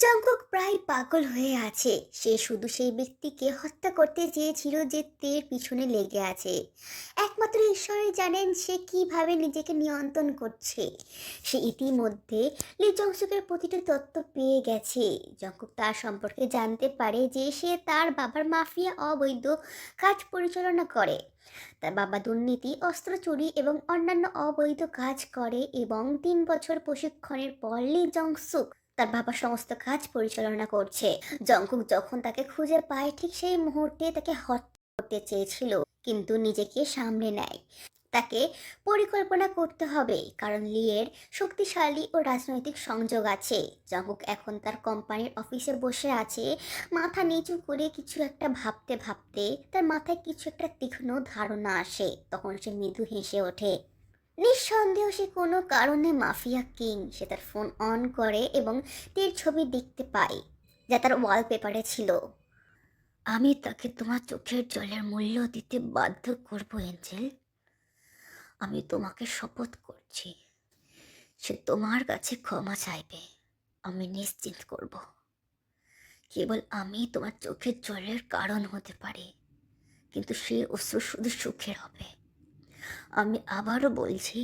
Jungkook প্রায় পাগল হয়ে আছে। সে শুধু সেই ব্যক্তিকে হত্যা করতে চেয়েছিল যে তের পিছনে লেগে আছে। একমাত্র ঈশ্বরই জানেন সে কিভাবে নিজেকে নিয়ন্ত্রণ করছে। সে ইতিমধ্যে লি জংসুকের প্রতিটি তত্ত্ব পেয়ে গেছে। জঙ্কুক তার সম্পর্কে জানতে পারে যে সে তার বাবার মাফিয়া অবৈধ কাজ পরিচালনা করে। তার বাবা দুর্নীতি, অস্ত্র চুরি এবং অন্যান্য অবৈধ কাজ করে এবং 3 বছর প্রশিক্ষণের পর লি জংসুক তার বাবা সমস্ত কাজ পরিচালনা করছে। জংকুক যখন তাকে খুঁজে পায় ঠিক সেই মুহূর্তে তাকে হত্যা করতে চেয়েছিল, কিন্তু নিজেকে সামলে নেয়। তাকে পরিকল্পনা করতে হবে কারণ লিয়ের শক্তিশালী ও রাজনৈতিক সংযোগ আছে। জংকুক এখন তার কোম্পানির অফিসে বসে আছে, মাথা নিচু করে কিছু একটা ভাবতে ভাবতে তার মাথায় কিছু একটা তীক্ষ্ণ ধারণা আসে। তখন সে মৃদু হেসে ওঠে। নিঃসন্দেহ সে কোনো কারণে মাফিয়া কিং। সে তার ফোন অন করে এবং তীর ছবি দেখতে পায় যা তার ওয়ালপেপারে ছিল। আমি তাকে তোমার চোখের জলের মূল্য দিতে বাধ্য করব এঞ্জেল। আমি তোমাকে শপথ করছি, সে তোমার কাছে ক্ষমা চাইবে। আমি নিশ্চিত করব, কেবল আমি তোমার চোখের জলের কারণ হতে পারি, কিন্তু সে অশ্রু শুধু সুখের হবে। আমি আবারও বলছি,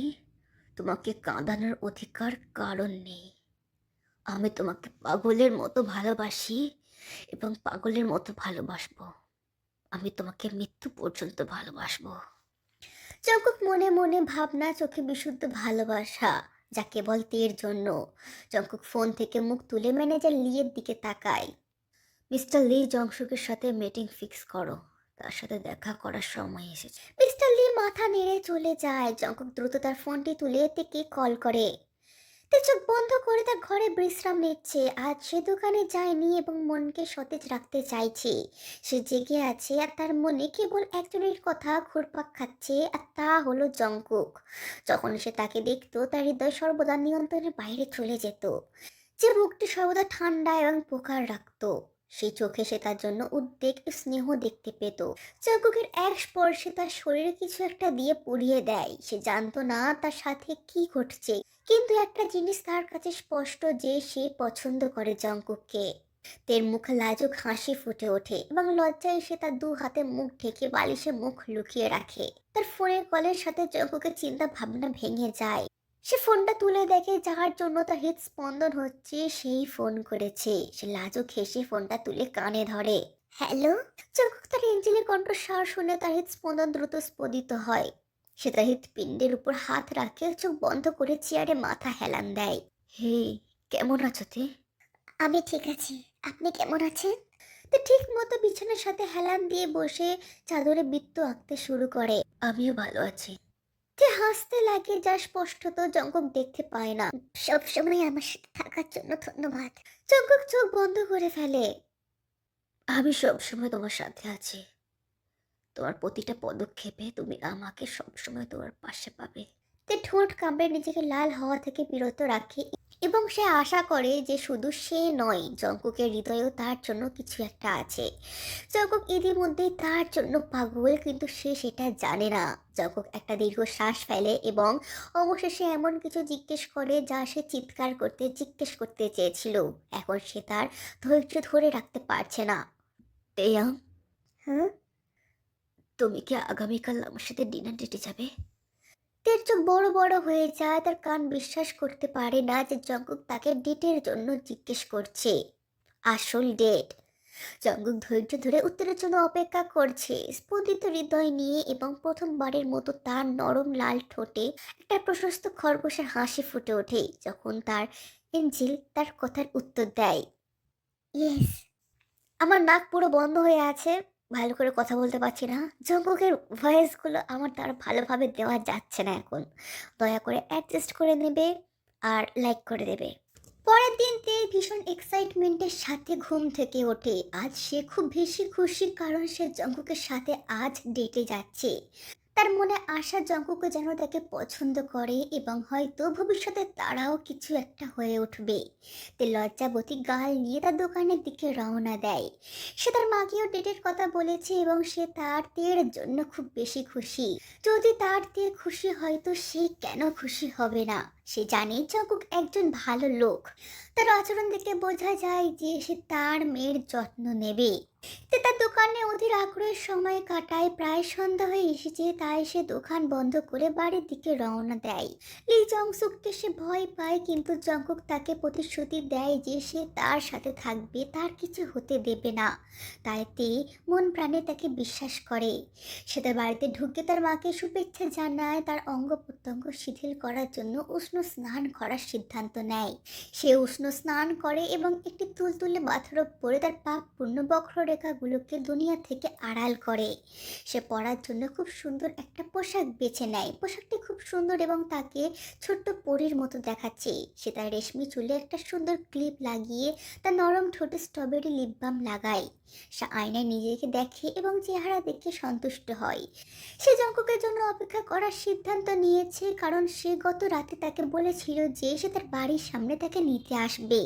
তোমাকে কাঁদানোর অধিকার কারণ নেই। আমি তোমাকে পাগলের মতো ভালোবাসি এবং পাগলের মতো ভালোবাসবো। আমি তোমাকে মৃত্যু পর্যন্ত ভালোবাসবো। জঙ্কুক মনে মনে ভাবনা, চোখে বিশুদ্ধ ভালোবাসা যা কেবল তের জন্য। জঙ্কুক ফোন থেকে মুখ তুলে ম্যানেজার লিয়ের দিকে তাকায়। মিস্টার লি জংশুকের সাথে মিটিং ফিক্স করো, তার সাথে দেখা করার সময় এসেছে। মিস্টার লি মাথা নেড়ে চলে যায়। জঙ্কুক দ্রুত তার ফোনটি তুলে তেকে কল করে। তে চোখ বন্ধ করে তার ঘরে বিশ্রাম নিচ্ছে। আজ সে দোকানে যায়নি এবং মনকে সতেজ রাখতে চাইছে। সে জেগে আছে আর তার মনে কেবল একজনের কথা ঘুরপাক খাচ্ছে, আর তা হলো জংকুক। যখন সে তাকে দেখতো তার হৃদয় সর্বদা নিয়ন্ত্রণের বাইরে চলে যেত। যে মুখটি সর্বদা ঠান্ডা এবং প্রকার রাখতো, সেই চোখে সে তার জন্য উদ্বেগ ও স্নেহ দেখতে পেত। জঙ্কুকের এক স্পর্শে তার শরীরে কিছু একটা দিয়ে পুড়িয়ে দেয়। সে জানতো না তার সাথে কি ঘটছে, কিন্তু একটা জিনিস তার কাছে স্পষ্ট, যে সে পছন্দ করে জঙ্কুককে। তের মুখে লাজুক হাসি ফুটে ওঠে এবং লজ্জায় সে তার 2 হাতে মুখ ঢেকে বালিশে মুখ লুকিয়ে রাখে। তার ফোনের কলের সাথে জঙ্কুকের চিন্তা ভাবনা ভেঙে যায়। সে ফোনটা তুলে দেখে যার জন্য তার হৃদস্পন্দন হচ্ছে সেই ফোন করেছে। সে লাজুক হেসে ফোনটা তুলে কানে ধরে। হ্যালো। জঙ্কুক তার এঞ্জেলের কণ্ঠস্বর শুনে তার হৃদস্পন্দন দ্রুত স্পন্দিত হয়। সে তার হৃৎপিণ্ডের উপর হাত রাখে, চোখ বন্ধ করে চেয়ারে মাথা হেলান দেয়। হে, কেমন আছো তে? আমি ঠিক আছি। আপনি কেমন আছেন? তো ঠিক মতো বিছানার সাথে হেলান দিয়ে বসে চাদরে বৃত্ত আঁকতে শুরু করে। আমিও ভালো আছি। তে হাসতে লাগে, যা স্পষ্টত জঙ্কুক দেখতে পায় না। সবসময় আমার সাথে থাকার জন্য ধন্যবাদ। জঙ্কুক চোখ বন্ধ করে ফেলে। আমি সবসময় তোমার সাথে আছি। তোমার প্রতিটা পদক্ষেপে তুমি আমাকে সবসময় তোমার পাশে পাবে। তে ঠোঁট কামড়ে নিজেকে লাল হওয়া থেকে বিরত রাখে এবং সে আশা করে যে শুধু সে নয়, জঙ্কুকের হৃদয়েও তার জন্য কিছু একটা আছে। জঙ্কুক ইতিমধ্যেই তার জন্য পাগল, কিন্তু সে সেটা জানে না। জঙ্কুক একটা দীর্ঘ শ্বাস ফেলে এবং অবশেষে এমন কিছু জিজ্ঞেস করে যা সে চিৎকার করতে জিজ্ঞেস করতে চেয়েছিল। এখন সে তার ধৈর্য ধরে রাখতে পারছে না। তেয়াং, হ্যাঁ, তুমি কি আগামীকাল আমার সাথে ডিনার ডেটে যাবে? তের চোখ বড় বড় হয়ে যায়। তার কান বিশ্বাস করতে পারে না যে জঙ্কুক তাকে ডেটের জন্য জিজ্ঞেস করছে। আসল ডেট। জঙ্কুক ধৈর্য ধরে উত্তরের জন্য অপেক্ষা করছে, স্পন্দিত হৃদয় নিয়ে, এবং প্রথমবারের মতো তার নরম লাল ঠোঁটে একটা প্রশস্ত খরগোশের হাসি ফুটে ওঠে যখন তার এঞ্জেল তার কথার উত্তর দেয়। ইয়েস। আমার নাক পুরো বন্ধ হয়ে আছে, ভালো করে কথা বলতে পারছি না। জঙ্কুকের ভয়েসগুলো আমার দ্বারা ভালোভাবে দেওয়া যাচ্ছে না এখন। দয়া করে অ্যাডজাস্ট করে নেবে আর লাইক করে দেবে। পরের দিন তে ভীষণ এক্সাইটমেন্টের সাথে ঘুম থেকে ওঠে। আজ সে খুব বেশি খুশি কারণ সে জঙ্কুকের সাথে আজ ডেটে যাচ্ছে। তার মনে আশা জঙ্কুকে যেন তাকে পছন্দ করে এবং হয়তো ভবিষ্যতে তারাও কিছু একটা হয়ে উঠবে। তে লজ্জাবতী গাল নিয়ে তার দোকানের দিকে রওনা দেয়। সে তার মাকেও ডেটের কথা বলেছে এবং সে তার তের জন্য খুব বেশি খুশি। যদি তার তে খুশি হয় তো সে কেন খুশি হবে না। সে জানে জঙ্কুক একজন ভালো লোক। তার আচরণ দেখে বোঝা যায় যে সে তার মেয়ের যত্ন নেবে। তে তার দোকানে অধীর আগ্রহের সময় কাটায়। প্রায় সন্ধ্যা হয়ে এসেছে, তাই সে দোকান বন্ধ করে বাড়ির দিকে রওনা দেয়। লি জংসুককে সে ভয় পায়, কিন্তু জঙ্কুক তাকে প্রতিশ্রুতি দেয় যে সে তার সাথে থাকবে, তার কিছু হতে দেবে না। তাই তে মন প্রাণে তাকে বিশ্বাস করে। সে তার বাড়িতে ঢুকে তার মাকে শুভেচ্ছা জানায়। তার অঙ্গ প্রত্যঙ্গ শিথিল করার জন্য উষ্ণ স্নান করার সিদ্ধান্ত নেয়। সে উষ্ণ স্নান করে এবং একটি তুলতুলে বাথরব পরে তার পাপ পূর্ণ বক্ররেখাগুলোকে দুনিয়া থেকে আড়াল করে। সে পরার জন্য খুব সুন্দর একটা পোশাক বেছে নেয়। পোশাকটি খুব সুন্দর এবং তাকে ছোট্ট পরীর মতো দেখাচ্ছে। সে তার রেশমি চুলে একটা সুন্দর ক্লিপ লাগিয়ে তার নরম ঠোঁটে স্ট্রবেরি লিপ বাম লাগায়। সে আয়নায় নিজেকে দেখে এবং চেহারা দেখে সন্তুষ্ট হয়। সে জঙ্কুকের জন্য অপেক্ষা করার সিদ্ধান্ত নিয়েছে, কারণ সে গত রাতে তাকে বলেছিল যে সে তার বাড়ির সামনে তাকে নিতে আসবে।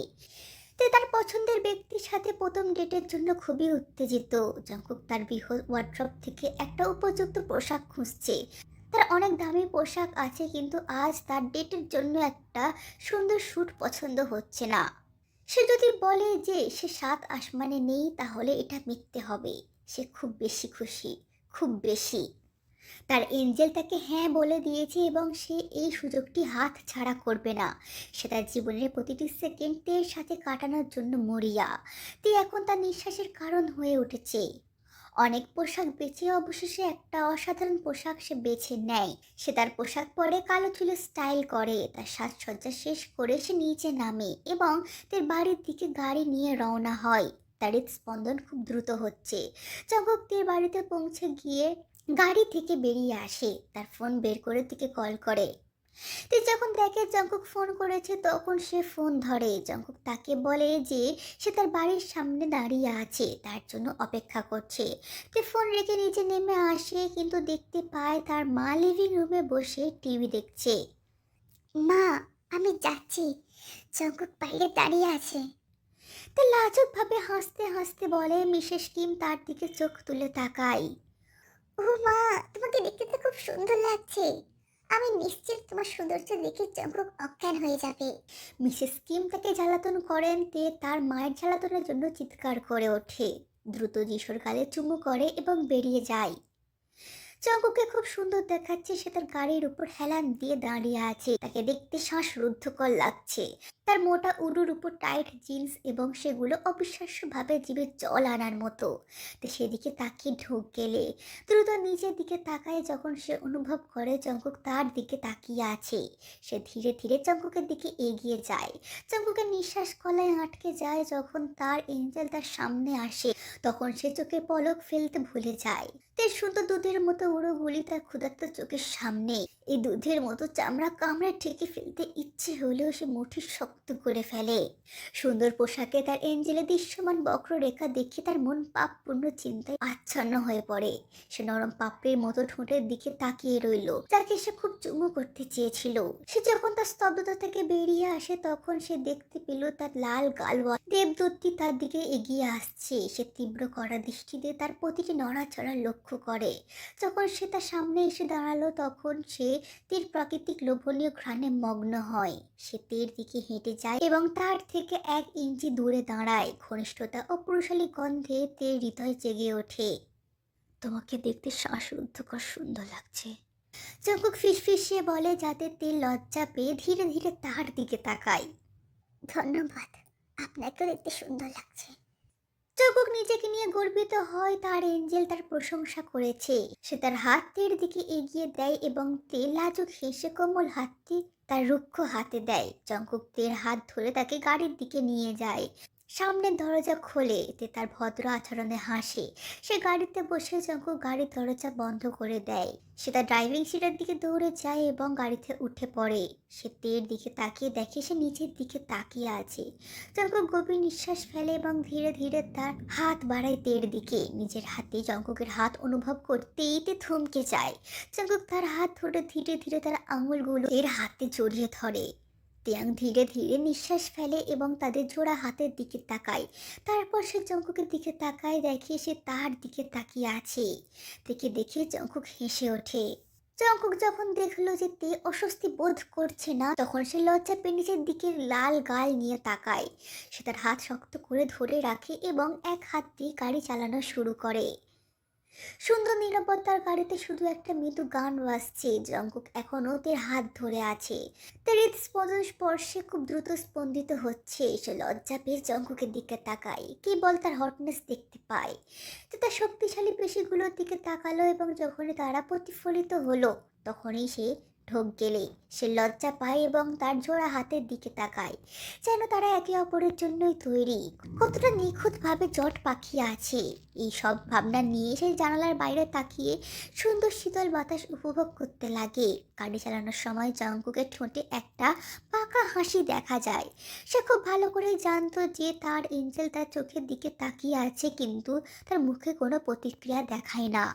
তে তার পছন্দের ব্যক্তির সাথে প্রথম ডেটের জন্য খুবই উত্তেজিত। জঙ্কুক তার বৃহৎ ওয়ার্ড্রব থেকে একটা উপযুক্ত পোশাক খুঁজছে। তার অনেক দামি পোশাক আছে, কিন্তু আজ তার ডেটের জন্য একটা সুন্দর স্যুট পছন্দ হচ্ছে না। সে যদি বলে যে সে সাত আসমানে নেই, তাহলে এটা মিথ্যে হবে। সে খুব বেশি খুশি, খুব বেশি। তার এঞ্জেল তাকে হ্যাঁ বলে দিয়েছে এবং সে এই সুযোগটি হাত ছাড়া করবে না। সে তার জীবনের প্রতিটি সেকেন্ডের সাথে কাটানোর জন্য মরিয়া। তে এখন তার নিঃশ্বাসের কারণ হয়ে উঠেছে। অনেক পোশাক বেছে অবশেষে একটা অসাধারণ পোশাক সে বেছে নেয়। সে তার পোশাক পরে কালো চুলে স্টাইল করে। তার সাজসজ্জা শেষ করে সে নিচে নামে এবং তার বাড়ির দিকে গাড়ি নিয়ে রওনা হয়। তার হৃদস্পন্দন খুব দ্রুত হচ্ছে। জঙ্কুক তার বাড়িতে পৌঁছে গিয়ে গাড়ি থেকে বেরিয়ে আসে। তার ফোন বের করে তাকে কল করে। তুই যখন দেখে জঙ্কুক ফোন করেছে, তখন সে ফোন ধরে। জঙ্কুক তাকে বলে যে সে তার বাড়ির সামনে দাঁড়িয়ে আছে, তার জন্য অপেক্ষা করছে। তে ফোন রেখে নিচে নেমে আসে, কিন্তু দেখতে পায় তার মা লিভিং রুমে বসে টিভি দেখছে। মা, আমি যাচ্ছি, জঙ্কুক বাইরে দাঁড়িয়ে আছে। তে লাজুক ভাবে হাসতে হাসতে বলে। মিসেস কিম তার দিকে চোখ তুলে তাকায়। ও মা, তোমাকে দেখতে তো খুব সুন্দর লাগছে। আমি নিশ্চিত তোমার সৌন্দর্য দেখে জঙ্কুক অজ্ঞান হয়ে যাবে। মিসেস কিম তাকে জ্বালাতন করেন। তে তার মায়ের জ্বালাতনের জন্য চিৎকার করে ওঠে। দ্রুত যিশোর গালে চুমু করে এবং বেরিয়ে যায়। জঙ্কুকে খুব সুন্দর দেখাচ্ছে। সে তার গাড়ির উপর হেলান দিয়ে দাঁড়িয়ে আছে। তাকে দেখতে শ্বাসরুদ্ধকর লাগছে। তার মোটা উরুর উপর টাইট জিন্স এবং সেগুলো অবিশ্বাস্যভাবে জিভে জল আনার মতো। তো সেদিকে তাকিয়ে ঢোক গেলে দ্রুত নিচের দিকে তাকায়। যখন সে অনুভব করে জঙ্কুক তার দিকে তাকিয়ে আছে, সে ধীরে ধীরে জঙ্কুকের দিকে এগিয়ে যায়। জঙ্কুকের নিঃশ্বাস গলায় আটকে যায়। যখন তার এঞ্জেল তার সামনে আসে, তখন সে চোখে পলক ফেলতে ভুলে যায়। তের সুন্দর দুধের মতো উড়ো গুলি তার ক্ষুধার্ত চোখের সামনে। এই দুধের মতো চামড়া কামড়ে ঠেকে ফেলতে ইচ্ছে হলেও সে মুঠি শক্ত করে ফেলে। সুন্দর পোশাকে তার এঞ্জেলে দৃশ্যমান বক্ররেখা দেখে তার মন পাপপূর্ণ চিন্তায় আচ্ছন্ন হয়ে পড়ে। সে নরম পাপড়ির মতো ঠোঁটের দিকে তাকিয়ে রইল, যাকে সে খুব চুমু করতে চেয়েছিল। সে যখন তার স্তব্ধতা থেকে বেরিয়ে আসে, তখন সে দেখতে পেল তার লাল গালওয়া দেবদূতটি তার দিকে এগিয়ে আসছে। সে তীব্র কড়া দৃষ্টিতে তার প্রতিটি নড়াচড়া লক্ষ্য করে। যখন সে তার সামনে এসে দাঁড়ালো, তখন সে তীর প্রাকৃতিক লোভনীয় ঘ্রাণে মগ্ন হয়। সে তীর দিকে হেঁটে যায় এবং তার থেকে 1 ইঞ্চি দূরে দাঁড়ায়। ঘনিষ্ঠতা ও পুরুষালী গন্ধে তীর হৃদয় জেগে ওঠে। তোমাকে দেখতে শ্বাসরুদ্ধকর সুন্দর লাগছে, জঙ্কুক ফিসফিসিয়ে বলে, যাতে তীর লজ্জা পেয়ে ধীরে ধীরে তার দিকে তাকায়। ধন্যবাদ, আপনাকে দেখতে সুন্দর লাগছে। জঙ্কুক নিজেকে নিয়ে গর্বিত হয়। তার এঞ্জেল তার প্রশংসা করেছে। সে তার হাতের দিকে এগিয়ে দেয় এবং তে লাজুক হেসে কোমল হাতটি তার রুক্ষ হাতে দেয়। জঙ্কুক তের হাত ধরে তাকে গাড়ির দিকে নিয়ে যায়। সামনের দরজা খোলে। তে তার ভদ্র আচরণে হাসে। সে গাড়িতে বসে জঙ্কুক গাড়ির দরজা বন্ধ করে দেয়। সে তার ড্রাইভিং সিটের দিকে দৌড়ে যায় এবং গাড়িতে উঠে পড়ে। সে তের দিকে তাকিয়ে দেখে সে নিচের দিকে তাকিয়ে আছে। জঙ্কুক গভীর নিঃশ্বাস ফেলে এবং ধীরে ধীরে তার হাত বাড়ায় তের দিকে। নিজের হাতে জঙ্কুকের হাত অনুভব করতেই তে থমকে যায়। জঙ্কুক তার হাত ধরে ধীরে ধীরে তার আঙুলগুলো এর হাতে জড়িয়ে ধরে। তিয়াং ধীরে ধীরে নিঃশ্বাস ফেলে এবং তাদের জোড়া হাতের দিকে তাকায়। তারপর সে জঙ্কুকের দিকে তাকায়, দেখে সে তার দিকে তাকিয়ে আছে। দেখে জঙ্কুক হেসে ওঠে। জঙ্কুক যখন দেখলো যে তে অস্বস্তি বোধ করছে না, তখন সে লজ্জা পেয়ে নিচের দিকে লাল গাল নিয়ে তাকায়। সে তার হাত শক্ত করে ধরে রাখে এবং এক হাত দিয়ে গাড়ি চালানো শুরু করে। সুন্দর নিরাপত্তার গাড়িতে শুধু একটা মৃদু গান বাজছে। জঙ্কুক এখনো তের হাত ধরে আছে। তার হৃদস্পন্দন স্পর্শে খুব দ্রুত স্পন্দিত হচ্ছে। সে লজ্জা পেয়ে জঙ্কুকের দিকে তাকায়, কেবল তার হটনেস দেখতে পায়। তো তার শক্তিশালী পেশিগুলোর দিকে তাকালো এবং যখনই তারা প্রতিফলিত হলো, তখনই সে ঢোক গেলে সে লজ্জা পায় এবং তার জোড়া হাতের দিকে তাকায়, যেন তারা একে অপরের জন্যই তৈরি। কতটা নিখুঁতভাবে জট পাকিয়ে আছে। এই সব ভাবনা নিয়ে সে জানালার বাইরে তাকিয়ে সুন্দর শীতল বাতাস উপভোগ করতে লাগে। গাড়ি চালানোর সময় জঙ্কুকের ঠোঁটে একটা পাকা হাসি দেখা যায়। সে খুব ভালো করে জানতো যে তার এঞ্জেল তার চোখের দিকে তাকিয়ে আছে, কিন্তু তার মুখে কোনো প্রতিক্রিয়া দেখায় না।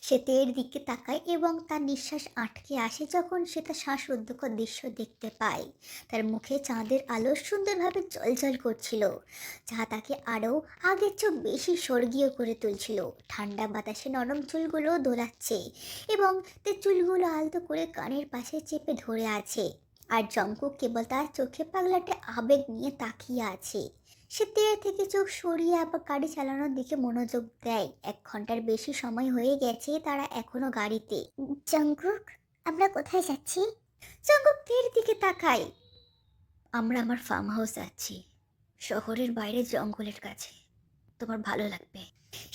সে তের দিকে তাকায় এবং তার নিঃশ্বাস আটকে আসে যখন সে তার শ্বাসরুদ্ধকর দৃশ্য দেখতে পায়। তার মুখে চাঁদের আলো সুন্দরভাবে জ্বলজ্বল করছিল, যা তাকে আরও আগের চেয়েও বেশি স্বর্গীয় করে তুলছিল। ঠান্ডা বাতাসে নরম চুলগুলো দোলাচ্ছে এবং তার চুলগুলো আলতো করে কানের পাশে চেপে ধরে আছে। আর জঙ্কুক কেবল তার চোখে পাগলাটে আবেগ নিয়ে তাকিয়ে আছে। সে তের থেকে চোখ সরিয়ে আবার গাড়ি চালানোর দিকে মনোযোগ দেয়। 1 ঘন্টার বেশি সময় হয়ে গেছে, তারা এখনো গাড়িতে। জঙ্কুক, আমরা কোথায় যাচ্ছি? জঙ্কুক তের দিকে তাকায়। আমরা আমার ফার্ম হাউস যাচ্ছি, শহরের বাইরে জঙ্গলের কাছে। তোমার ভালো লাগবে,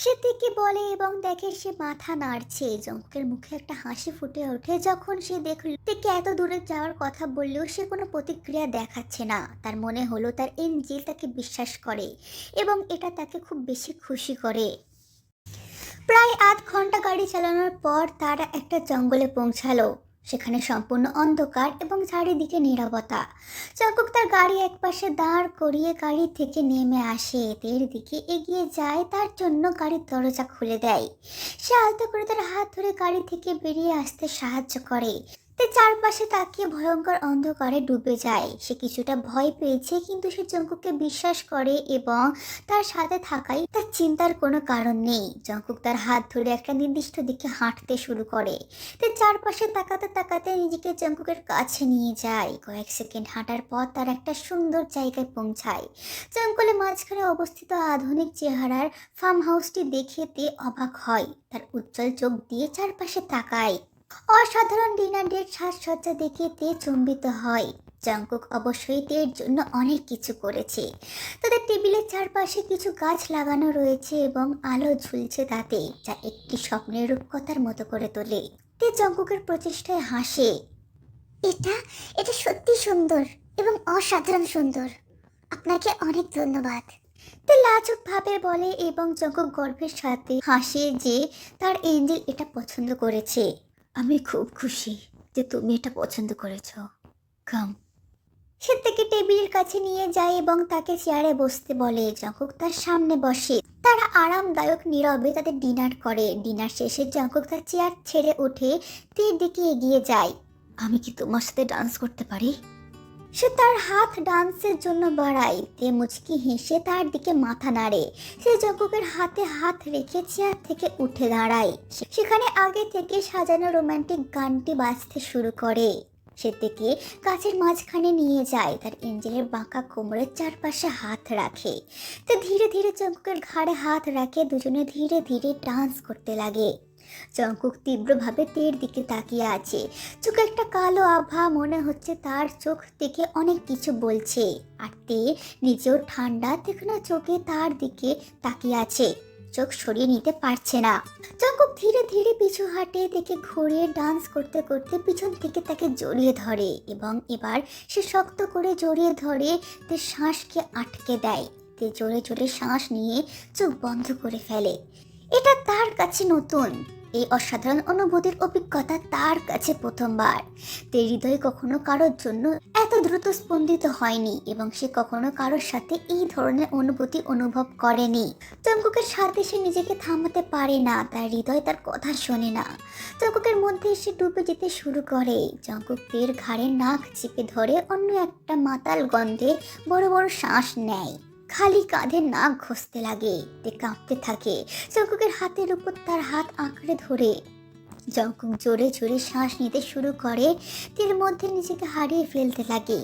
সে থেকে বলে এবং দেখে সে মাথা নাড়ছে। জঙ্কুকের মুখে একটা হাসি ফুটে ওঠে যখন সে দেখল থেকে এত দূরে যাওয়ার কথা বললেও সে কোনো প্রতিক্রিয়া দেখাচ্ছে না। তার মনে হলো তার এঞ্জেল তাকে বিশ্বাস করে এবং এটা তাকে খুব বেশি খুশি করে। প্রায় 8 ঘন্টা গাড়ি চালানোর পর তারা একটা জঙ্গলে পৌঁছালো। সেখানে সম্পূর্ণ অন্ধকার এবং চারিদিকে নীরবতা। জঙ্কুক তার গাড়ি একপাশে দাঁড় করিয়ে গাড়ি থেকে নেমে আসে। তের দিকে এগিয়ে যায়, তার জন্য গাড়ির দরজা খুলে দেয়। সে আলতো করে তার হাত ধরে গাড়ি থেকে বেরিয়ে আসতে সাহায্য করে। তে চারপাশে তাকিয়ে ভয়ঙ্কর অন্ধকারে ডুবে যায়। সে কিছুটা ভয় পেয়েছে, কিন্তু সে জঙ্কুককে বিশ্বাস করে এবং তার সাথে থাকাই তার চিন্তার কোনো কারণ নেই। জঙ্কুক তার হাত ধরে একটা নির্দিষ্ট দিকে হাঁটতে শুরু করে। তে চারপাশে তাকাতে তাকাতে নিজেকে জঙ্কুকের কাছে নিয়ে যায়। কয়েক সেকেন্ড হাঁটার পর তার একটা সুন্দর জায়গায় পৌঁছায়। জঙ্গলের মাঝখানে অবস্থিত আধুনিক চেহারার ফার্ম হাউসটি দেখে তে অবাক হয়। তার উজ্জ্বল চোখ দিয়ে চারপাশে তাকায়। অসাধারণ ডিনার ডেট সাজসজ্জা দেখে তে চম্বিত হয়। জঙ্কুক অবশ্যই তের জন্য অনেক কিছু করেছে। তাদের টেবিলের চারপাশে কিছু গাছ লাগানো রয়েছে এবং আলো ঝুলছে তাতে, যা একটি স্বপ্নের রূপকথার মতো করে তোলে। তে জঙ্কুকের প্রচেষ্টায় হাসে। এটা এটা সত্যি সুন্দর এবং অসাধারণ সুন্দর। আপনাকে অনেক ধন্যবাদ, তে লাজুক ভাবে বলে এবং জঙ্কুক গর্বের সাথে হাসে যে তার এঞ্জেল এটা পছন্দ করেছে। আমি খুব খুশি যে তুমি এটা পছন্দ করেছো। কাম। সে থেকে টেবিলের কাছে নিয়ে যায় এবং তাকে চেয়ারে বসতে বলে। জঙ্কুক তার সামনে বসে। তারা আরামদায়ক নীরবে তাদের ডিনার করে। ডিনার শেষে জঙ্কুক তার চেয়ার ছেড়ে উঠে তের দিকে এগিয়ে যায়। আমি কি তোমার সাথে ডান্স করতে পারি? সে তার হাত ডান্সের জন্য বাড়ায়। তে মুচকি হেসে তার দিকে মাথা নাড়ে। সে জঙ্কুকের হাতে হাত রেখে চেয়ার থেকে উঠে দাঁড়ায়। সেখানে আগে থেকে সাজানো রোমান্টিক গানটি বাজতে শুরু করে। সে থেকে গাছের মাঝখানে নিয়ে যায়, তার এঞ্জেলের বাঁকা কোমরের চারপাশে হাত রাখে। তে ধীরে ধীরে জঙ্কুকের ঘাড়ে হাত রাখে। দুজনে ধীরে ধীরে ডান্স করতে লাগে। জঙ্কুক তীব্রভাবে তের দিকে তাকিয়ে আছে। চোখে একটা কালো আভা, মনে হচ্ছে তার চোখ থেকে অনেক কিছু বলছে। আর তে নিজেও ঠান্ডা তীক্ষ্ণ চোখে তার দিকে তাকিয়ে আছে, চোখ সরিয়ে নিতে পারছে না। জঙ্কুক ধীরে ধীরে পিছু হাঁটে, থেকে ঘুরিয়ে ডান্স করতে করতে পিছন থেকে তাকে জড়িয়ে ধরে এবং এবার সে শক্ত করে জড়িয়ে ধরে তে শ্বাসকে আটকে দেয়। তে জোরে জোরে শ্বাস নিয়ে চোখ বন্ধ করে ফেলে। এটা তার কাছে নতুন। এই অসাধারণ অনুভূতির অভিজ্ঞতা তার কাছে প্রথমবার। তার হৃদয় কখনো কারোর জন্য এত দ্রুত স্পন্দিত হয়নি এবং সে কখনো কারোর সাথে এই ধরনের অনুভূতি অনুভব করেনি। জঙ্কুকের সাথে সে নিজেকে থামাতে পারে না, তার হৃদয় তার কথা শোনে না। জঙ্কুকের মধ্যে সে ডুবে যেতে শুরু করে। জঙ্কুক তের ঘাড়ে নাক চেপে ধরে অন্য একটা মাতাল গন্ধে বড় বড় শ্বাস নেয়। খালি কাঁধে নাক ঘষতে লাগে। তে কাঁপতে থাকে। জঙ্কুকের হাতের উপর তার হাত আঁকড়ে ধরে। জঙ্কুক জোরে জোরে শ্বাস নিতে শুরু করে, তের মধ্যে নিজেকে হারিয়ে ফেলতে লাগে।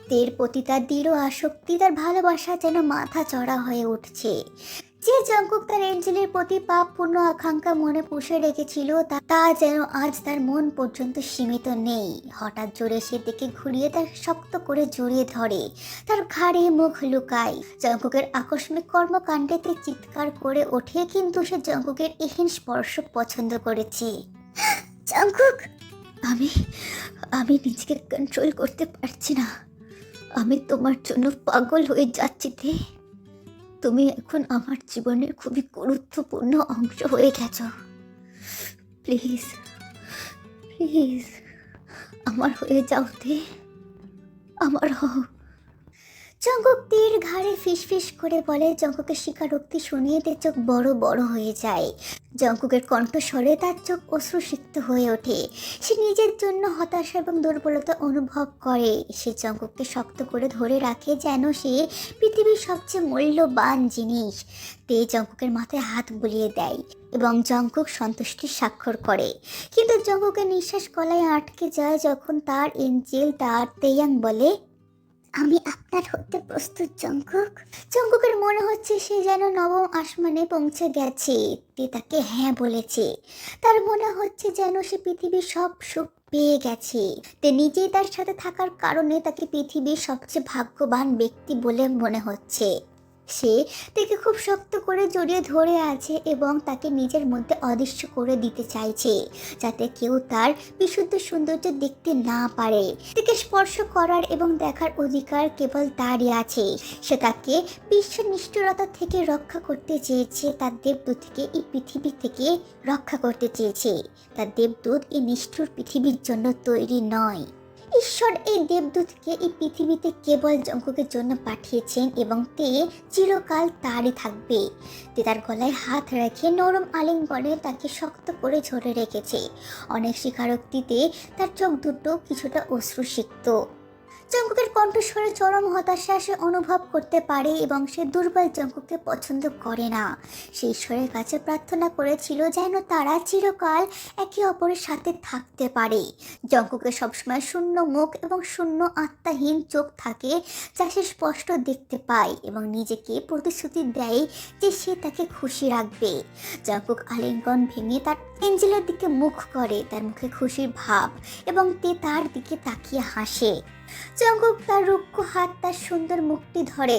তের প্রতি তার দৃঢ় আসক্তি, তার ভালোবাসা যেন মাথা চড়া হয়ে উঠছে। যে জঙ্কুক তার এঞ্জেলের প্রতি পাপপূর্ণ আকাঙ্ক্ষা মনে পুষে রেখেছিল তা যেন আজ তার মন পর্যন্ত সীমিত নেই। হঠাৎ জোরে সে দিকে ঘুরিয়ে তার শক্ত করে জড়িয়ে ধরে, তার ঘাড়ে মুখ লুকায়। জঙ্কুকের আকস্মিক কর্মকাণ্ডেতে চিৎকার করে ওঠে, কিন্তু সে জঙ্কুকের এহেন স্পর্শ পছন্দ করেছে। জঙ্কুক, আমি আমি নিজেকে কন্ট্রোল করতে পারছি না। আমি তোমার জন্য পাগল হয়ে যাচ্ছি তে। তুমি এখন আমার জীবনের খুবই গুরুত্বপূর্ণ অংশ হয়ে গেছো। প্লিজ প্লিজ আমার হয়ে যাও তে, আমার হও। জঙ্কুক তীর ঘাড়ে ফিসফিস করে বলে। জঙ্কুকের স্বীকারোক্তি শুনিয়ে তার চোখ বড় বড় হয়ে যায়। জঙ্কুকের কণ্ঠস্বরে তার চোখ অশ্রুসিক্ত হয়ে ওঠে। সে নিজের জন্য হতাশা এবং দুর্বলতা অনুভব করে। সে জঙ্কুককে শক্ত করে ধরে রাখে, যেন সে পৃথিবীর সবচেয়ে মূল্যবান জিনিস। তে জঙ্কুকের মাথায় হাত বুলিয়ে দেয় এবং জঙ্কুক সন্তুষ্টির স্বাক্ষর করে। কিন্তু জঙ্কুকের নিঃশ্বাস গলায় আটকে যায় যখন তার এঞ্জেল তার তেয়াং বলে, আমি আপনার হতে প্রস্তুত জঙ্কুক। জঙ্কুকের মনে হচ্ছে সে যেন নবম আসমানে পৌঁছে গেছে। তে তাকে হ্যাঁ বলেছে। তার মনে হচ্ছে যেন সে পৃথিবীর সব সুখ পেয়ে গেছে। তে নিজেই তার সাথে থাকার কারণে তাকে পৃথিবীর সবচেয়ে ভাগ্যবান ব্যক্তি বলে মনে হচ্ছে। সে তাকে খুব শক্ত করে জড়িয়ে ধরে আছে এবং তাকে নিজের মধ্যে অদৃশ্য করে দিতে চাইছে, যাতে কেউ তার বিশুদ্ধ সৌন্দর্য দেখতে না পারে। তাকে স্পর্শ করার এবং দেখার অধিকার কেবল তারই আছে। সে তাকে বিশ্বের নিষ্ঠুরতা থেকে রক্ষা করতে চেয়েছে, তার দেবদূতকে এই পৃথিবী থেকে রক্ষা করতে চেয়েছে। তার দেবদূত এই নিষ্ঠুর পৃথিবীর জন্য তৈরি নয়। ঈশ্বর এই দেবদূতকে এই পৃথিবীতে কেবল জঙ্কুকের জন্য পাঠিয়েছেন এবং তে চিরকাল তারই থাকবে। তে তার গলায় হাত রেখে নরম আলিঙ্গনে তাকে শক্ত করে ধরে রেখেছে। অনেক স্বীকারোক্তিতে তার চোখ দুটো কিছুটা অশ্রুসিক্ত। জঙ্কুকের কণ্ঠস্বরে চরম হতাশা সে অনুভব করতে পারে এবং সে দুর্বল জঙ্কুককে পছন্দ করে না। সে ঈশ্বরের কাছে প্রার্থনা করেছিল যেন তারা চিরকাল একে অপরের সাথে থাকতে পারে। জঙ্কুকের সবসময় শূন্য মুখ এবং শূন্য আত্মাহীন চোখ থাকে, যা সে স্পষ্ট দেখতে পায় এবং নিজেকে প্রতিশ্রুতি দেয় যে সে তাকে খুশি রাখবে। জঙ্কুক আলিঙ্গন ভেঙে তার এঞ্জেলের দিকে মুখ করে, তার মুখে খুশির ভাব এবং তে তার দিকে তাকিয়ে হাসে। জঙ্কুক তার রুক্ষ হাত তার সুন্দর মুখটি ধরে,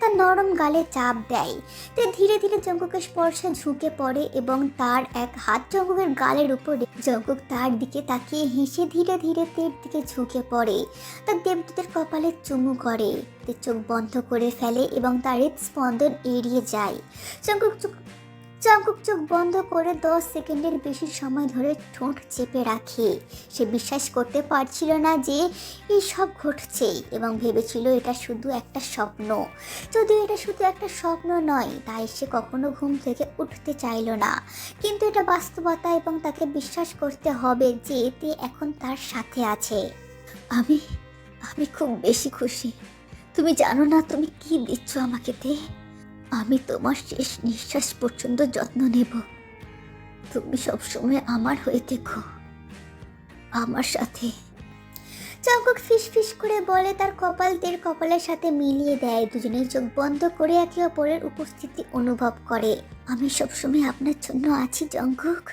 তার নরম গালে চাপ দেয়। তে ধীরে ধীরে জঙ্কুকের স্পর্শে ঝুঁকে পড়ে এবং তার এক হাত জঙ্কুকের গালের উপর। জঙ্কুক তার দিকে তাকিয়ে হেসে ধীরে ধীরে তের দিকে ঝুঁকে পড়ে, তার দেবদূতের কপালে চুমু করে। তে চোখ বন্ধ করে ফেলে এবং তার হৃদস্পন্দন এড়িয়ে যায়। জঙ্কুক চোখ বন্ধ করে 10 সেকেন্ডের বেশি সময় ধরে ঠোঁট চেপে রাখে। সে বিশ্বাস করতে পারছিল না যে এই সব ঘটছে এবং ভেবেছিল এটা শুধু একটা স্বপ্ন। যদিও এটা শুধু একটা স্বপ্ন নয়, তাই সে কখনো ঘুম থেকে উঠতে চাইল না। কিন্তু এটা বাস্তবতা এবং তাকে বিশ্বাস করতে হবে যে তে এখন তার সাথে আছে। আমি খুব বেশি খুশি। তুমি জানো না তুমি কি দিচ্ছ আমাকে তে। আমি তোমার শেষ নিঃশ্বাস পর্যন্ত যত্ন নেব। তুমি সবসময় আমার হয়ে থেকো, আমার সাথে। জঙ্কুক ফিসফিস করে বলে, তার কপাল তের কপালের সাথে মিলিয়ে দেয়। দুজনের চোখ বন্ধ করে একে অপরের উপস্থিতি অনুভব করে। আমি সবসময় আপনার জন্য আছি জঙ্কুক।